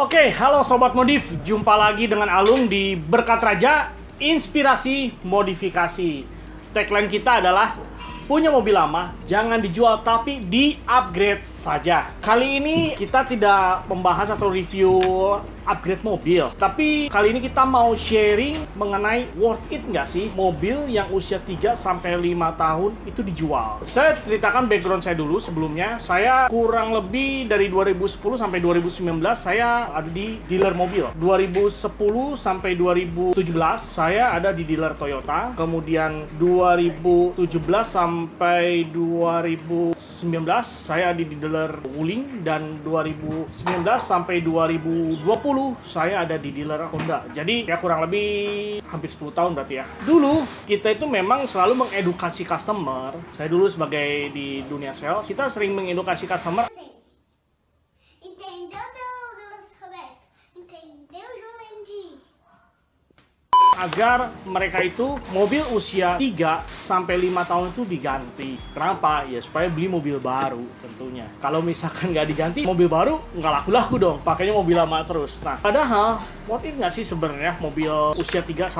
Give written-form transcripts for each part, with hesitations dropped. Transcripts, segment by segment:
Oke, halo Sobat Modif. Jumpa lagi dengan Alung di Berkat Raja, Inspirasi Modifikasi. Tagline kita adalah, punya mobil lama, jangan dijual tapi di-upgrade saja. Kali ini kita tidak membahas atau review upgrade mobil, tapi kali ini kita mau sharing mengenai worth it nggak sih mobil yang usia 3-5 tahun itu dijual. Saya ceritakan background saya dulu sebelumnya. Saya kurang lebih dari 2010 sampai 2019 saya ada di dealer mobil. 2010 sampai 2017 saya ada di dealer Toyota. Kemudian 2017 sampai 2019 saya di dealer Wuling, dan 2019 sampai 2020 saya ada di dealer Honda. Jadi ya kurang lebih hampir 10 tahun berarti ya. Dulu kita itu memang selalu mengedukasi customer. Saya dulu sebagai di dunia sales, kita sering mengedukasi customer. Agar mereka itu mobil usia 3-5 tahun itu diganti. Kenapa? Ya supaya beli mobil baru tentunya. Kalau misalkan nggak diganti, mobil baru nggak laku-laku dong. Pakainya mobil lama terus. Nah, padahal worth it nggak sih sebenarnya mobil usia 3-5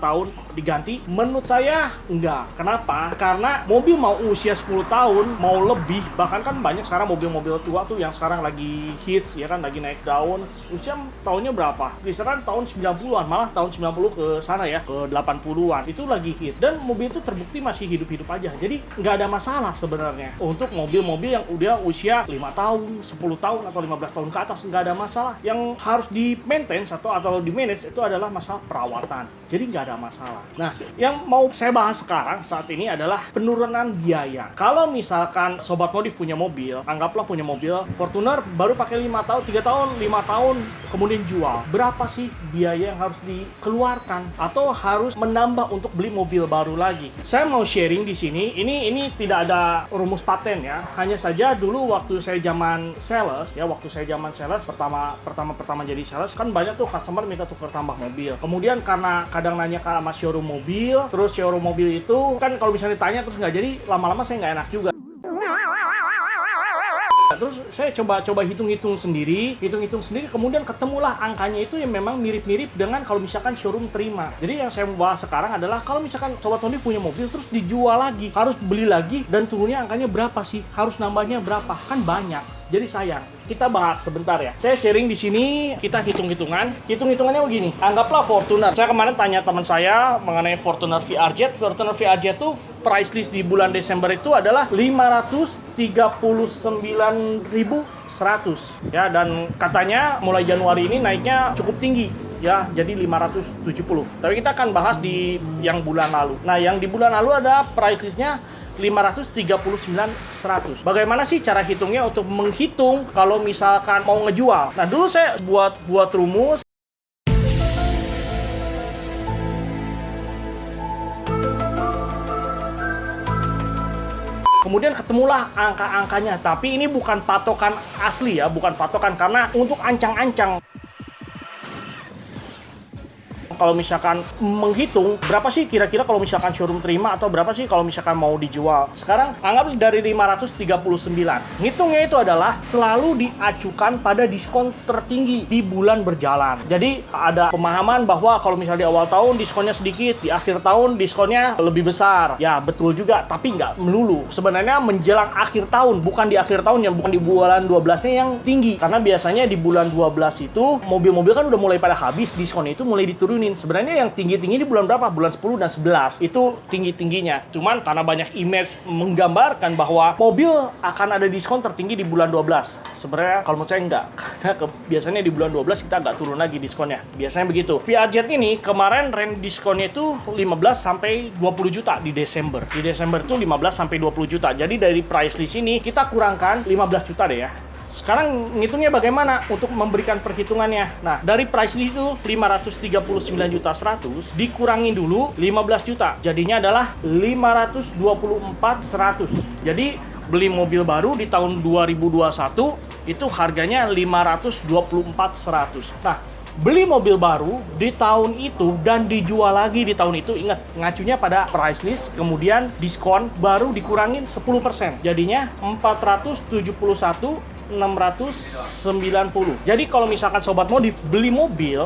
tahun diganti? Menurut saya enggak. Kenapa? Karena mobil mau usia 10 tahun, mau lebih, bahkan kan banyak sekarang mobil-mobil tua tuh yang sekarang lagi hits, ya kan, lagi naik daun. Usia tahunnya berapa? Misalkan tahun 90-an, malah tahun 90 ke sana ya, ke 80-an. Itu lagi hit. Dan mobil itu terbukti masih hidup-hidup aja. Jadi nggak ada masalah sebenarnya untuk mobil-mobil yang udah usia 5 tahun, 10 tahun, atau 15 tahun ke atas. Nggak ada masalah. Yang harus di-maintain atau di-manage itu adalah masalah perawatan. Jadi nggak ada masalah. Nah, yang mau saya bahas sekarang saat ini adalah penurunan biaya. Kalau misalkan Sobat Modif punya mobil, anggaplah punya mobil Fortuner baru pakai 5 tahun, 3 tahun, 5 tahun, kemudian jual. Berapa sih biaya yang harus dikeluarkan atau harus menambah untuk beli mobil baru lagi? Saya mau sharing di sini. Ini tidak ada rumus paten ya. Hanya saja dulu waktu saya zaman sales, pertama jadi sales, kan banyak tuh customer minta tukar tambah mobil. Kemudian karena kadang nanya ke sama showroom mobil, terus showroom mobil itu kan kalau misalnya ditanya terus nggak jadi, lama-lama saya nggak enak juga. Terus saya coba hitung-hitung sendiri, kemudian ketemulah angkanya itu yang memang mirip-mirip dengan kalau misalkan showroom terima. Jadi yang saya mau bahas sekarang adalah kalau misalkan Sobat Modif punya mobil terus dijual lagi, harus beli lagi, dan turunnya angkanya berapa sih? Harus nambahnya berapa? Kan banyak. Jadi sayang. Kita bahas sebentar ya. Saya sharing di sini, kita hitung-hitungan. Hitung-hitungannya begini. Anggaplah Fortuner. Saya kemarin tanya teman saya mengenai Fortuner VRZ. Fortuner VRZ tuh price list di bulan Desember itu adalah 539.100 ya, dan katanya mulai Januari ini naiknya cukup tinggi ya, jadi 570. Tapi kita akan bahas di yang bulan lalu. Nah, yang di bulan lalu ada price listnya 539.100. Bagaimana sih cara hitungnya untuk menghitung kalau misalkan mau ngejual? Nah, dulu saya buat rumus. Kemudian ketemulah angka-angkanya, tapi ini bukan patokan asli ya, bukan patokan, karena untuk ancang-ancang. Kalau misalkan menghitung berapa sih kira-kira kalau misalkan showroom terima, atau berapa sih kalau misalkan mau dijual. Sekarang anggap dari 539. Ngitungnya itu adalah selalu diacukan pada diskon tertinggi di bulan berjalan. Jadi ada pemahaman bahwa kalau misalnya di awal tahun diskonnya sedikit, di akhir tahun diskonnya lebih besar. Ya betul juga, tapi nggak melulu. Sebenarnya menjelang akhir tahun, bukan di akhir tahun, yang bukan di bulan 12-nya yang tinggi. Karena biasanya di bulan 12 itu mobil-mobil kan udah mulai pada habis, diskonnya itu mulai diturunin. Sebenarnya yang tinggi-tinggi di bulan berapa? Bulan 10 dan 11. Itu tinggi-tingginya. Cuman karena banyak image menggambarkan bahwa mobil akan ada diskon tertinggi di bulan 12. Sebenarnya kalau menurut saya enggak. Karena biasanya di bulan 12 kita agak turun lagi diskonnya. Biasanya begitu. VRZ ini kemarin range diskonnya itu 15 sampai 20 juta di Desember. Di Desember itu 15 sampai 20 juta. Jadi dari price list ini kita kurangkan 15 juta deh ya. Sekarang ngitungnya bagaimana untuk memberikan perhitungannya. Nah, dari price list itu 539.100.000 dikurangin dulu 15 juta. Jadinya adalah 524.100. Jadi beli mobil baru di tahun 2021 itu harganya 524.100. Nah, beli mobil baru di tahun itu dan dijual lagi di tahun itu, ingat ngacunya pada price list, kemudian diskon baru dikurangin 10%. Jadinya 471 3.690. Jadi kalau misalkan sobat modif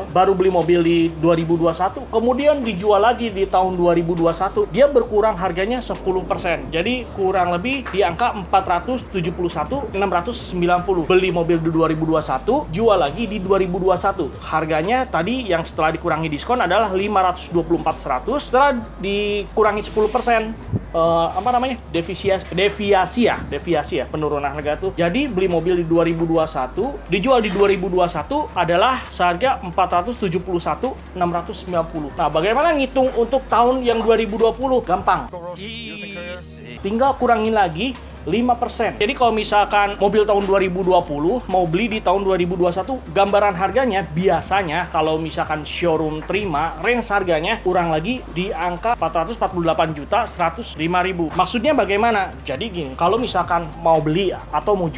baru beli mobil di 2021, kemudian dijual lagi di tahun 2021, dia berkurang harganya 10%. Jadi kurang lebih di angka 471.690. Beli mobil di 2021, jual lagi di 2021. Harganya tadi yang setelah dikurangi diskon adalah 524.100, setelah dikurangi 10%. Deviasi ya, penurunan harga tuh. Jadi beli mobil di 2021, dijual di 2021 adalah seharga 471.690. Nah, bagaimana ngitung untuk tahun yang 2020? Gampang. Tinggal kurangin lagi 5%. Jadi kalau misalkan mobil tahun 2020 mau beli di tahun 2021, gambaran harganya biasanya kalau misalkan showroom terima, range harganya kurang lagi di angka 448.105.000. Maksudnya bagaimana? Jadi gini, kalau misalkan mau beli atau mau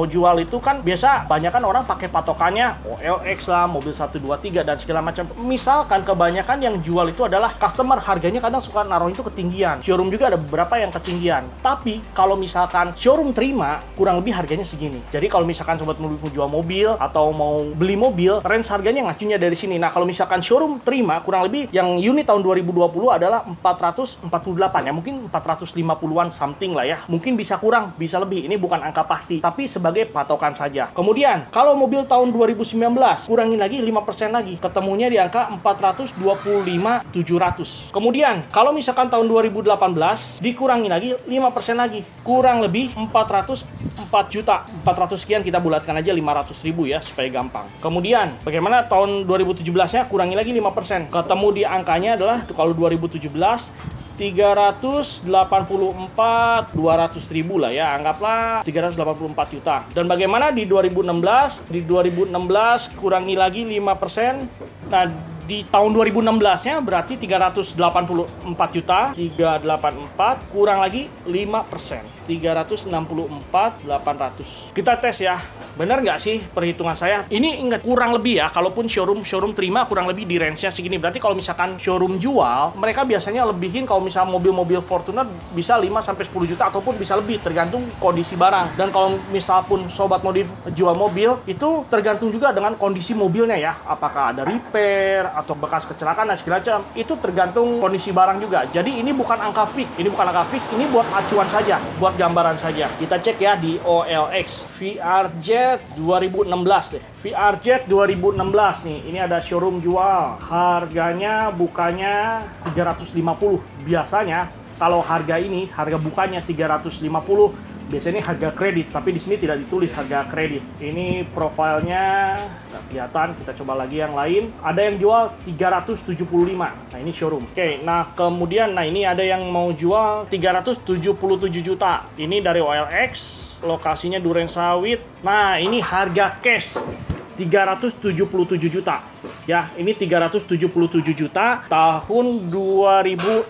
jual itu kan biasa banyak kan orang pakai patokannya OLX lah, mobil 123 dan segala macam. Misalkan kebanyakan yang jual itu adalah customer, harganya kadang suka naruh itu ketinggian. Showroom juga ada beberapa yang ketinggian. Tapi kalau misalkan showroom terima, kurang lebih harganya segini. Jadi kalau misalkan sobat mau jual mobil atau mau beli mobil, range harganya ngacunya dari sini. Nah, kalau misalkan showroom terima, kurang lebih yang unit tahun 2020 adalah 448 ya, mungkin 450-an something lah ya. Mungkin bisa kurang, bisa lebih. Ini bukan angka pasti, tapi sebagai patokan saja. Kemudian, kalau mobil tahun 2019, kurangin lagi 5% lagi. Ketemunya di angka 425.700. Kemudian, kalau misalkan tahun 2018, dikurangi lagi 5% lagi. Kurang lebih 404 juta. 400 sekian, kita bulatkan aja 500.000 ya, supaya gampang. Kemudian, bagaimana tahun 2017-nya? Kurangi lagi 5%. Ketemu di angkanya adalah, kalau 2017, 384.200.000 lah ya, anggaplah 384 juta. Dan bagaimana di 2016? Di 2016 kurangi lagi 5%. Nah, di tahun 2016-nya berarti 384 juta, 384 kurang lagi 5%, 364.800. Kita tes ya, benar nggak sih perhitungan saya? Ini ingat kurang lebih ya, kalaupun showroom terima kurang lebih di range-nya segini. Berarti kalau misalkan showroom jual, mereka biasanya lebihin kalau misalnya mobil-mobil Fortuner bisa 5-10 juta ataupun bisa lebih, tergantung kondisi barang. Dan kalau misal pun sobat modif jual mobil, itu tergantung juga dengan kondisi mobilnya ya, apakah ada repair atau bekas kecelakaan dan segala macam, itu tergantung kondisi barang juga. Jadi ini bukan angka fix, ini buat acuan saja, buat gambaran saja. Kita cek ya di OLX VRZ 2016 deh. VRZ 2016 nih, ini ada showroom jual. Harganya bukanya 350. Biasanya kalau harga bukanya 350, biasanya harga kredit, tapi di sini tidak ditulis harga kredit. Ini profilnya nggak kelihatan, kita coba lagi yang lain. Ada yang jual 375. Nah, ini showroom. Oke, nah kemudian ini ada yang mau jual 377 juta. Ini dari OLX, lokasinya Duren Sawit. Nah, ini harga cash 377 juta. Ya, ini 377 juta tahun 2016.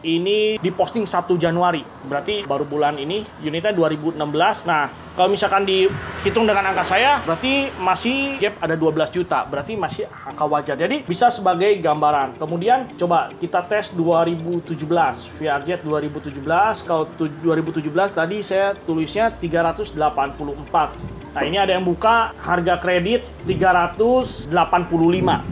Ini diposting 1 Januari. Berarti baru bulan ini unitnya 2016. Nah, kalau misalkan dihitung dengan angka saya, berarti masih gap ada 12 juta. Berarti masih angka wajar. Jadi bisa sebagai gambaran. Kemudian coba kita tes 2017. VRZ 2017. Kalau 2017 tadi saya tulisnya 384. Nah, ini ada yang buka harga kredit 385.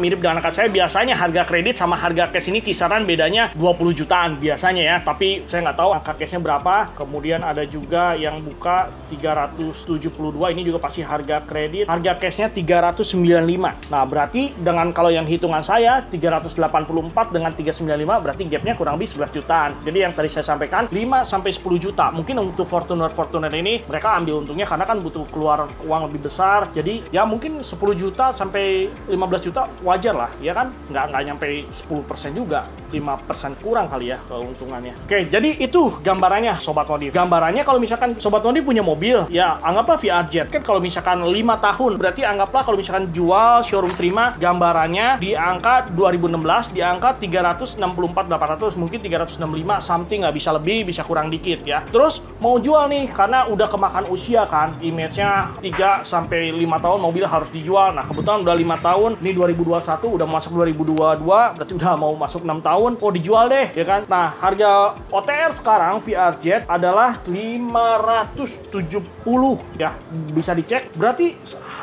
Mirip dengan angka saya, biasanya harga kredit sama harga cash ini kisaran bedanya 20 jutaan biasanya ya. Tapi saya nggak tahu angka cashnya berapa. Kemudian ada juga yang buka 372. Ini juga pasti harga kredit. Harga cashnya 395. Nah, berarti dengan kalau yang hitungan saya 384 dengan 395 berarti gapnya kurang lebih 11 jutaan. Jadi yang tadi saya sampaikan 5-10 juta. Mungkin untuk Fortuner ini mereka ambil untungnya karena kan butuh keluar uang lebih besar, jadi ya mungkin 10 juta sampai 15 juta wajar lah, ya kan? Nggak nyampe 10% juga, 5% kurang kali ya keuntungannya. Oke, jadi itu gambarannya Sobat Modif. Gambarannya kalau misalkan Sobat Modif punya mobil, ya anggaplah VRZ. Kan kalau misalkan 5 tahun, berarti anggaplah kalau misalkan jual showroom terima, gambarannya di angka 2016, di angka 364.800, mungkin 365, something, nggak bisa lebih, bisa kurang dikit ya. Terus mau jual nih, karena udah kemakan usia kan, image-nya 3 sampai 5 tahun mobil harus dijual. Nah, kebetulan udah 5 tahun. Ini 2021, udah masuk 2022, berarti udah mau masuk 6 tahun. Oh, dijual deh, ya kan? Nah, harga OTR sekarang VRjet adalah 570 ya. Bisa dicek, berarti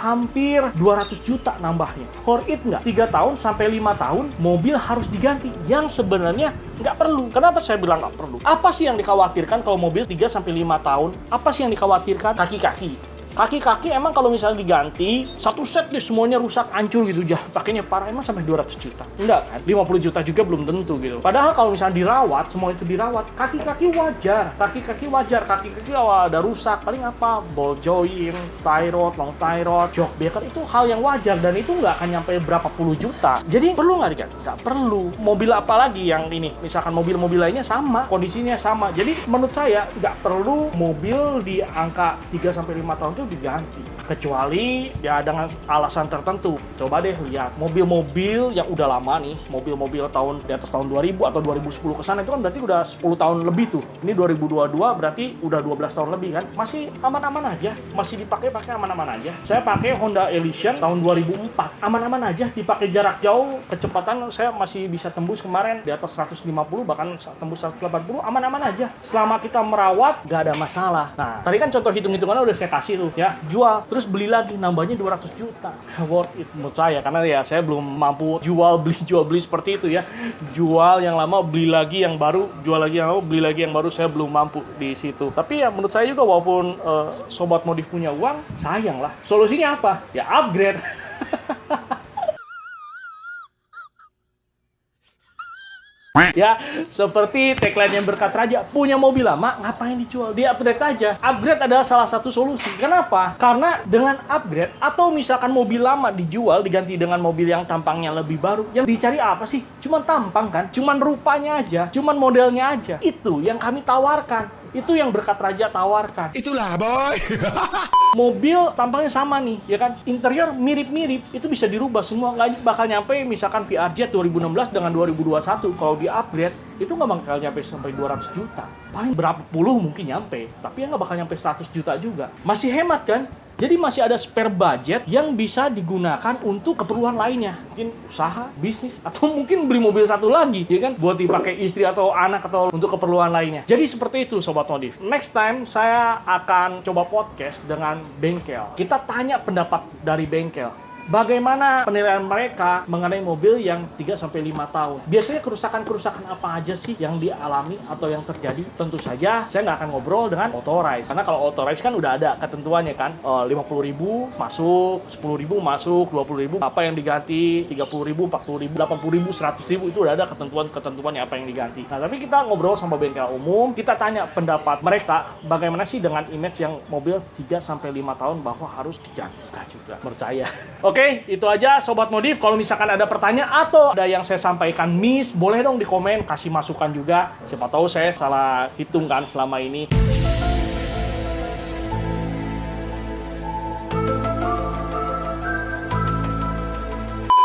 hampir 200 juta nambahnya. Worth it nggak? 3 tahun sampai 5 tahun mobil harus diganti. Yang sebenarnya nggak perlu. Kenapa saya bilang nggak perlu? Apa sih yang dikhawatirkan kalau mobil 3 sampai 5 tahun? Apa sih yang dikhawatirkan? Kaki-kaki. Kaki-kaki emang kalau misalnya diganti, satu set deh semuanya rusak, hancur gitu. Pakainya parah, emang sampai 200 juta? Enggak kan? 50 juta juga belum tentu gitu. Padahal kalau misalnya dirawat, semua itu dirawat, kaki-kaki wajar. Kaki-kaki ada rusak. Paling apa? Ball joint, tie rod, long tie rod, shock breaker, itu hal yang wajar. Dan itu nggak akan nyampe berapa puluh juta. Jadi perlu nggak diganti? Nggak perlu. Mobil apa lagi yang ini? Misalkan mobil-mobil lainnya sama, kondisinya sama. Jadi menurut saya nggak perlu mobil di angka 3 sampai 5 tahun diganti, kecuali ya dengan alasan tertentu. Coba deh lihat mobil-mobil yang udah lama nih, mobil-mobil tahun di atas tahun 2000 atau 2010 ke sana, itu kan berarti udah 10 tahun lebih tuh. Ini 2022 berarti udah 12 tahun lebih kan, masih aman-aman aja, masih dipakai aman-aman aja. Saya pakai Honda Elysion tahun 2004, aman-aman aja, dipakai jarak jauh, kecepatan saya masih bisa tembus kemarin di atas 150, bahkan tembus 180, aman-aman aja. Selama kita merawat gak ada masalah. Nah, tadi kan contoh hitung-hitungannya udah saya kasih tuh ya, jual terus beli lagi, nambahnya 200 juta. Worth it menurut saya, karena ya saya belum mampu jual beli seperti itu ya. Jual yang lama, beli lagi yang baru, jual lagi yang lama, beli lagi yang baru, saya belum mampu di situ. Tapi ya menurut saya juga, walaupun sobat modif punya uang, sayang lah. Solusinya apa? Ya upgrade. Ya, seperti tagline yang berkata raja, punya mobil lama, ngapain dijual? Dia upgrade aja. Upgrade adalah salah satu solusi. Kenapa? Karena dengan upgrade, atau misalkan mobil lama dijual, diganti dengan mobil yang tampangnya lebih baru, yang dicari apa sih? Cuman tampang kan? Cuman rupanya aja, cuman modelnya aja. Itu yang kami tawarkan. Itu yang berkat raja tawarkan. Itulah boy. Mobil tampangnya sama nih, ya kan? Interior mirip-mirip, itu bisa dirubah semua. Nggak bakal nyampe misalkan VRjet 2016 dengan 2021. Kalau di-upgrade, itu nggak bakal nyampe sampai 200 juta. Paling berapa puluh mungkin nyampe, tapi ya nggak bakal nyampe 100 juta juga. Masih hemat kan? Jadi masih ada spare budget yang bisa digunakan untuk keperluan lainnya. Mungkin usaha, bisnis, atau mungkin beli mobil satu lagi, ya kan? Buat dipakai istri atau anak atau untuk keperluan lainnya. Jadi seperti itu Sobat Modif. Next time saya akan coba podcast dengan bengkel. Kita tanya pendapat dari bengkel. Bagaimana penilaian mereka mengenai mobil yang 3-5 tahun? Biasanya kerusakan-kerusakan apa aja sih yang dialami atau yang terjadi? Tentu saja saya nggak akan ngobrol dengan Authorize. Karena kalau Authorize kan udah ada ketentuannya kan. 50.000 masuk, 10.000 masuk, 20.000 apa yang diganti, 30.000, 40.000, 80.000, 100.000, itu udah ada ketentuannya apa yang diganti. Nah, tapi kita ngobrol sama bengkel umum, kita tanya pendapat mereka bagaimana sih dengan image yang mobil 3-5 tahun bahwa harus diganti. Nah, juga percaya. Oke, itu aja Sobat Modif. Kalau misalkan ada pertanyaan atau ada yang saya sampaikan miss, boleh dong di komen, kasih masukan juga. Siapa tahu saya salah hitung kan selama ini.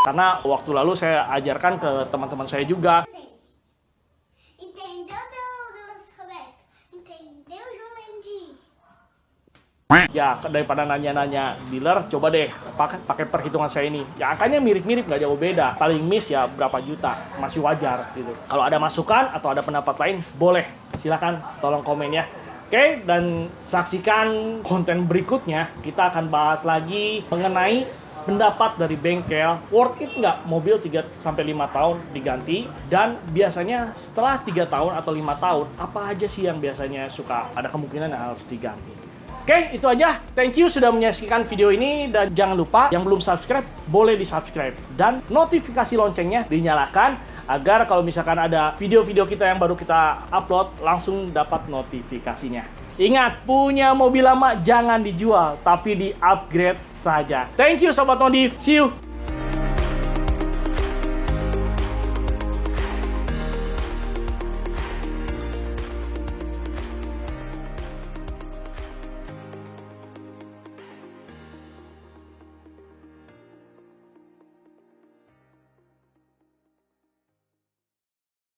Karena waktu lalu saya ajarkan ke teman-teman saya juga. Ya, daripada nanya-nanya dealer, coba deh pakai perhitungan saya ini. Ya, angkanya mirip-mirip, nggak jauh beda. Paling miss ya berapa juta, masih wajar gitu. Kalau ada masukan atau ada pendapat lain, boleh. Silakan tolong komen ya. Oke, dan saksikan konten berikutnya. Kita akan bahas lagi mengenai pendapat dari bengkel, worth it nggak mobil 3-5 tahun diganti, dan biasanya setelah 3 tahun atau 5 tahun, apa aja sih yang biasanya suka ada kemungkinan yang harus diganti. Oke, itu aja. Thank you sudah menyaksikan video ini, dan jangan lupa yang belum subscribe, boleh di-subscribe. Dan notifikasi loncengnya dinyalakan, agar kalau misalkan ada video-video kita yang baru kita upload, langsung dapat notifikasinya. Ingat, punya mobil lama jangan dijual, tapi di-upgrade saja. Thank you Sobat Modif, see you!